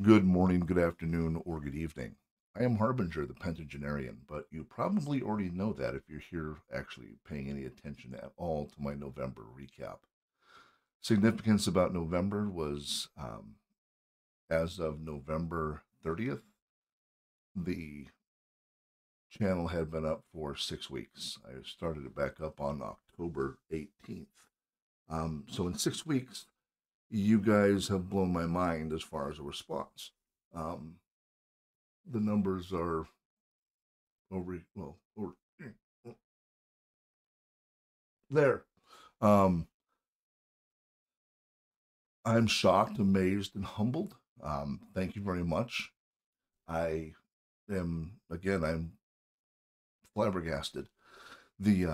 Good morning, good afternoon, or good evening. I am Harbinger, the Pentagenarian, but you probably already know that if you're here actually paying any attention at all to my November recap. Significance about November was as of November 30th, the channel had been up for 6 weeks. I started it back up on October 18th. So in 6 weeks, you guys have blown my mind as far as a response. Um, the numbers are over there. Um, I'm shocked, amazed, and humbled. Thank you very much. I am again. I'm flabbergasted. The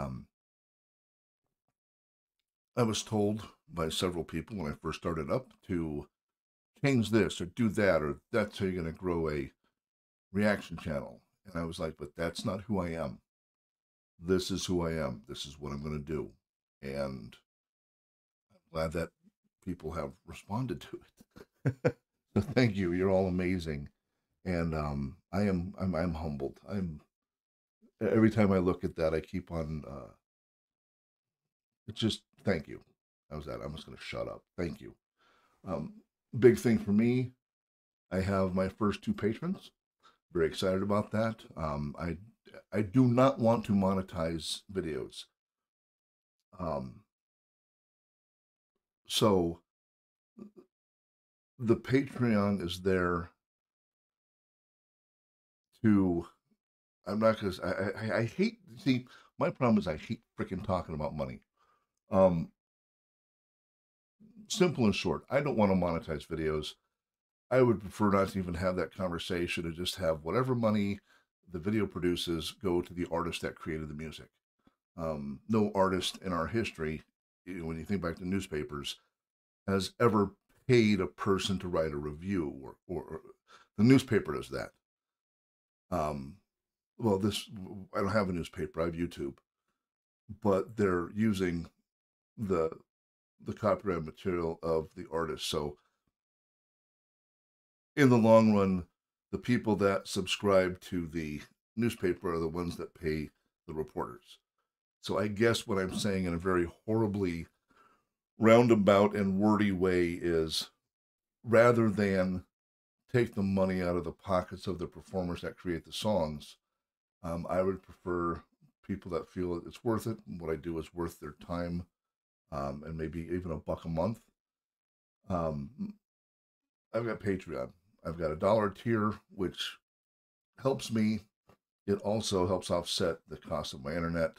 I was told by several people when I first started up to change this or do that or that's how you're going to grow a reaction channel. And I was like, but that's not who I am. This is who I am. This is what I'm going to do. And I'm glad that people have responded to it. So thank you. You're all amazing. And I'm humbled. I'm every time I look at that, I keep on. It's just thank you. How's that? I'm just going to shut up. Thank you. Um, Big thing for me. I have my first two patrons. Very excited about that. I do not want to monetize videos. Um, so the Patreon is there to. I'm not gonna. I hate. See, my problem is I hate freaking talking about money. Um, Simple and short. I don't want to monetize videos. I would prefer not to even have that conversation and just have whatever money the video produces go to the artist that created the music. No artist in our history, when you think back to newspapers, has ever paid a person to write a review, or the newspaper does that. Um, well, this I don't have a newspaper. I have YouTube, but they're using the the copyright material of the artist. So in the long run, the people that subscribe to the newspaper are the ones that pay the reporters. So I guess what I'm saying in a very horribly roundabout and wordy way is rather than take the money out of the pockets of the performers that create the songs, I would prefer people that feel it's worth it. And what I do is worth their time, and maybe even $1 a month. Um, I've got Patreon. I've got $1 tier, which helps me. It also helps offset the cost of my internet,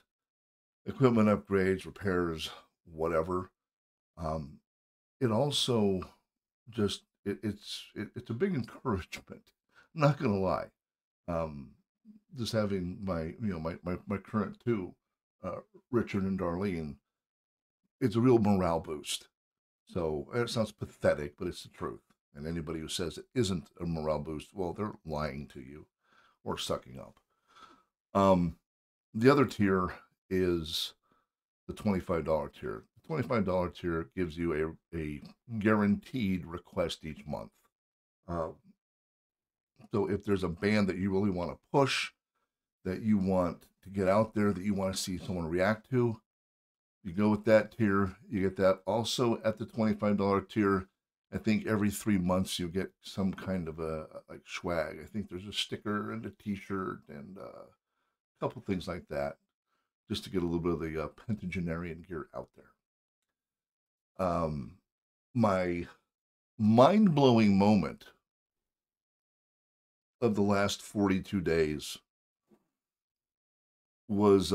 equipment upgrades, repairs, whatever. Um, it also it's a big encouragement. I'm not gonna lie. Um, just having my current two, uh, Richard and Darlene, it's a real morale boost. So it sounds pathetic, but it's the truth. And anybody who says it isn't a morale boost, well, they're lying to you or sucking up. Um, the other tier is the $25 tier. The $25 tier gives you a guaranteed request each month. Uh, so if there's a band that you really want to push, that you want to get out there, that you want to see someone react to, you go with that tier. You get that. Also at the $25 tier, I think every 3 months you get some kind of a like swag. I think there's a sticker and a T-shirt and a couple things like that, just to get a little bit of the Pentagenarian gear out there. My mind blowing moment of the last 42 days was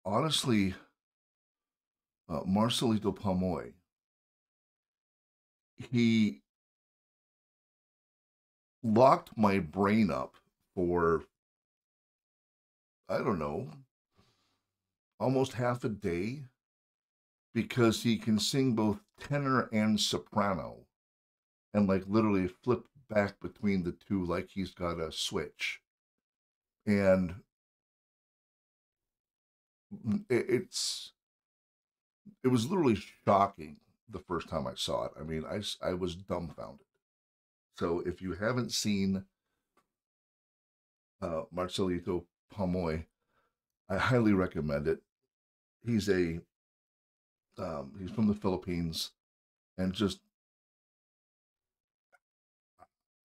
honestly Marcelito Pomoy. He locked my brain up for, I don't know, almost half a day because he can sing both tenor and soprano and like literally flip back between the two like he's got a switch. And it's it was literally shocking the first time I saw it. I mean, I was dumbfounded. So if you haven't seen Marcelito Pomoy, I highly recommend it. He's he's from the Philippines, and just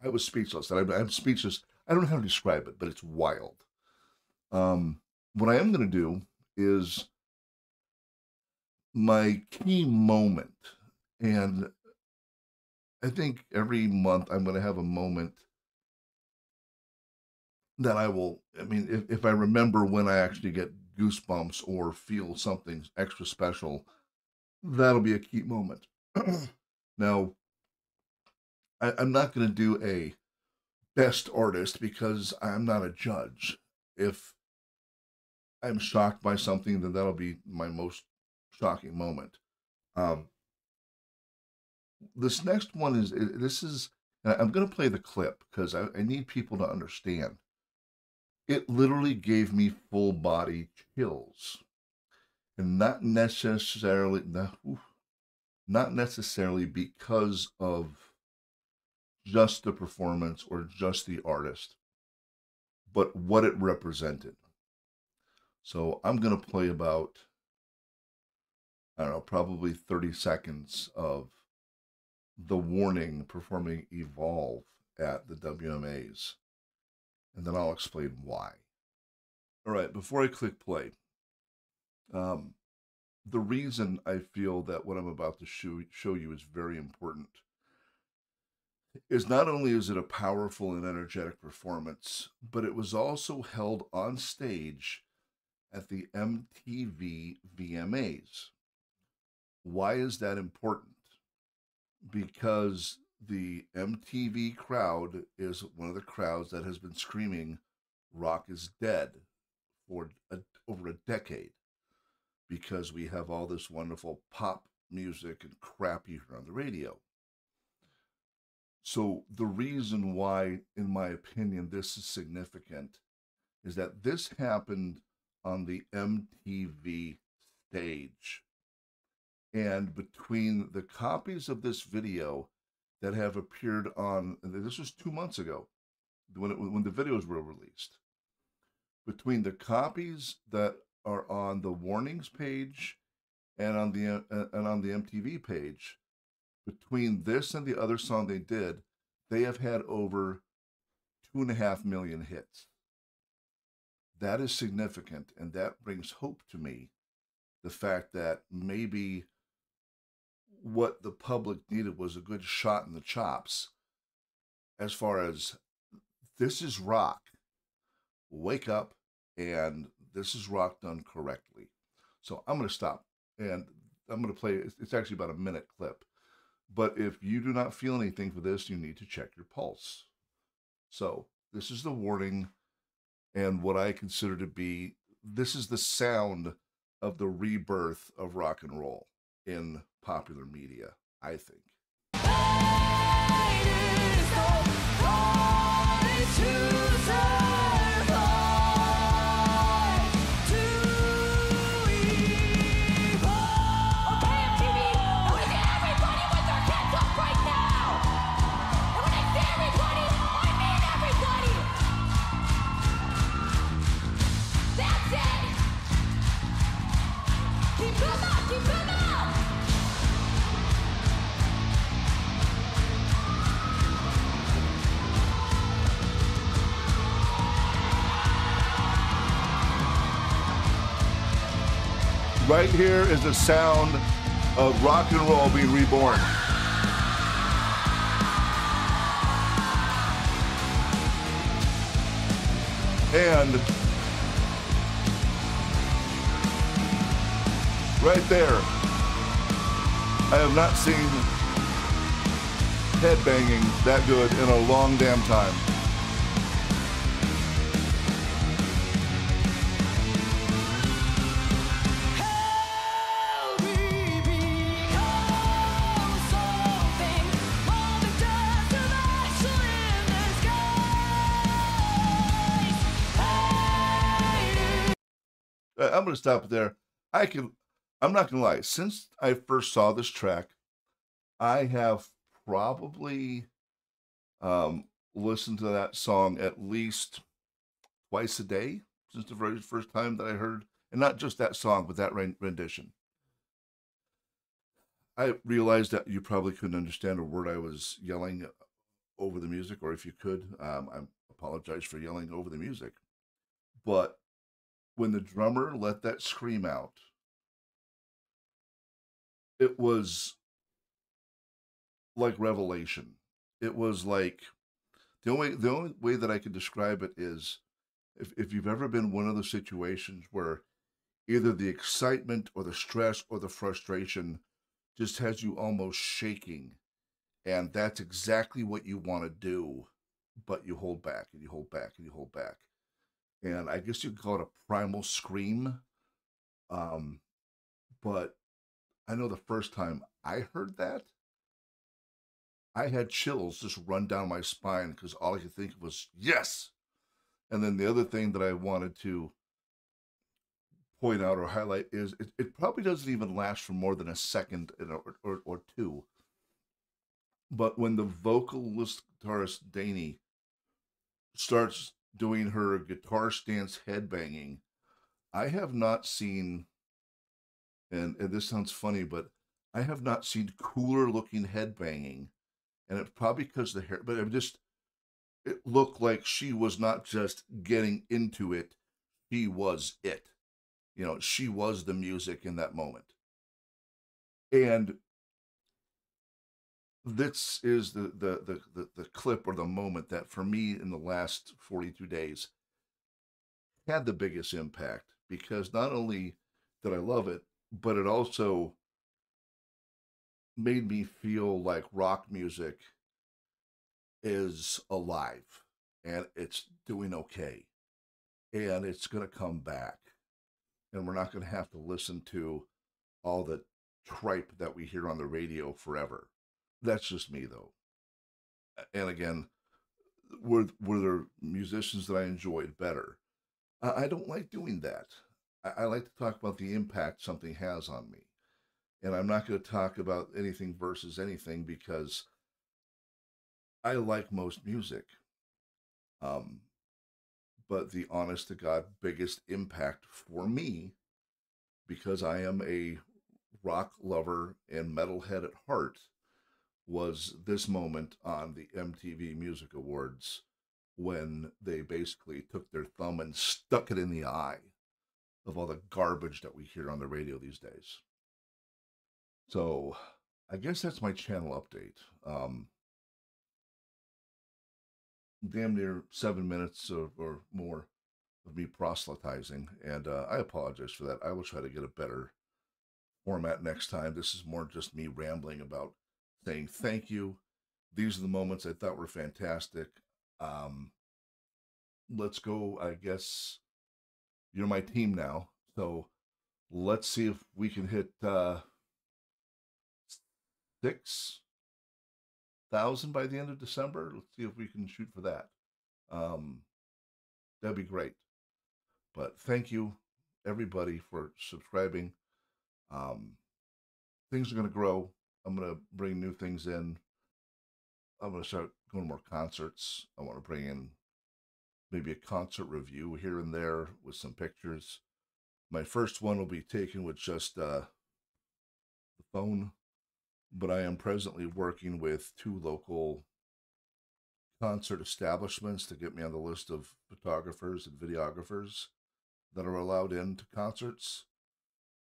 I was speechless. I'm speechless. I don't know how to describe it, but it's wild. Um, what I am going to do is my key moment, and I think every month I'm going to have a moment that I will. I mean, if I remember when I actually get goosebumps or feel something extra special, that'll be a key moment. Now, I'm not going to do a best artist because I'm not a judge. If I'm shocked by something, then that'll be my most shocking moment. Um, this next one is this is I'm going to play the clip because I need people to understand. It literally gave me full body chills, and not necessarily because of just the performance or just the artist, but what it represented. So I'm going to play about, I don't know, probably 30 seconds of the Warning performing Evolve at the WMAs, and then I'll explain why. All right, before I click play, um, the reason I feel that what I'm about to show you is very important is not only is it a powerful and energetic performance, but it was also held on stage at the MTV VMAs. Why is that important? Because the MTV crowd is one of the crowds that has been screaming rock is dead for over a decade, because we have all this wonderful pop music and crap you hear on the radio. So the reason why, in my opinion, this is significant is that this happened on the MTV stage. And between the copies of this video that have appeared on, this was 2 months ago when the videos were released, between the copies that are on the Warnings page and on the MTV page, between this and the other song they did, they have had over 2.5 million hits. That is significant, and that brings hope to me. The fact that maybe what the public needed was a good shot in the chops as far as this is rock. Wake up, and this is rock done correctly. So I'm going to stop, and I'm going to play. It's actually about a minute clip. But if you do not feel anything for this, you need to check your pulse. So this is the Warning, and what I consider to be, this is the sound of the rebirth of rock and roll in popular media, I think. Right here is the sound of rock and roll being reborn. And right there, I have not seen headbanging that good in a long damn time. I'm going to stop it there. I'm not going to lie. Since I first saw this track, I have probably Um, Listen to that song at least twice a day since the very first time that I heard, and not just that song, but that rendition. I realized that you probably couldn't understand a word I was yelling over the music, or if you could, I apologize for yelling over the music. But when the drummer let that scream out, it was like revelation. It was like the only way that I could describe it is if you've ever been one of those situations where either the excitement or the stress or the frustration just has you almost shaking, and that's exactly what you want to do, but you hold back and you hold back and you hold back. And I guess you could call it a primal scream. Um, but I know the first time I heard that, I had chills just run down my spine because all I could think was yes. And then the other thing that I wanted to point out or highlight is it probably doesn't even last for more than a second or two. But when the vocalist guitarist Danny starts doing her guitar stance headbanging, I have not seen, and this sounds funny, but I have not seen cooler looking headbanging. And it's probably because the hair, but it looked like she was not just getting into it, she was it. She was the music in that moment. And this is the clip or the moment that for me in the last 42 days had the biggest impact because not only did I love it, but it also made me feel like rock music is alive and it's doing okay and it's going to come back and we're not going to have to listen to all the tripe that we hear on the radio forever. That's just me though. And again, were there musicians that I enjoyed better? I don't like doing that. I like to talk about the impact something has on me. And I'm not going to talk about anything versus anything because I like most music. Um, but the honest to God biggest impact for me, because I am a rock lover and metalhead at heart, was this moment on the MTV Music Awards when they basically took their thumb and stuck it in the eye of all the garbage that we hear on the radio these days. So I guess that's my channel update. Damn near 7 minutes or more of me proselytizing, and I apologize for that. I will try to get a better format next time. This is more just me rambling about saying thank you. These are the moments I thought were fantastic. Um, let's go. I guess you're my team now, so let's see if we can hit 6,000 by the end of December. Let's see if we can shoot for that. Um, that'd be great. But thank you, everybody, for subscribing. Um, things are going to grow. I'm going to bring new things in. I'm going to start going to more concerts. I want to bring in maybe a concert review here and there with some pictures. My first one will be taken with just the phone, but I am presently working with two local concert establishments to get me on the list of photographers and videographers that are allowed into concerts.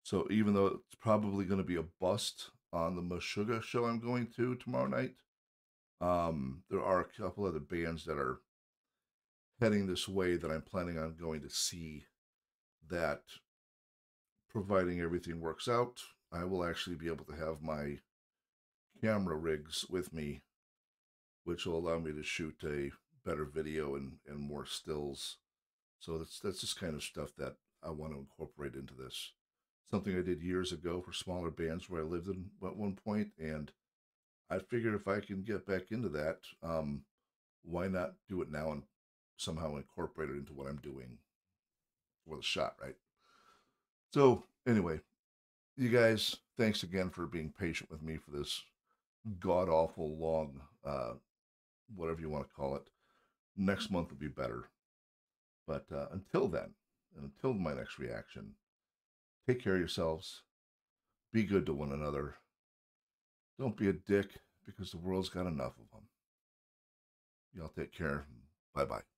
So even though it's probably going to be a bust on the Meshuggah show I'm going to tomorrow night, there are a couple other bands that are heading this way that I'm planning on going to see. That, providing everything works out, I will actually be able to have my camera rigs with me, which will allow me to shoot a better video and more stills. So that's just kind of stuff that I want to incorporate into this. Something I did years ago for smaller bands where I lived in at one point, and I figured if I can get back into that, why not do it now and somehow incorporate it into what I'm doing for the shot, right? So anyway, you guys, thanks again for being patient with me for this god awful long whatever you want to call it. Next month will be better. But until then, and until my next reaction, take care of yourselves. Be good to one another. Don't be a dick because the world's got enough of them. Y'all take care. Bye bye.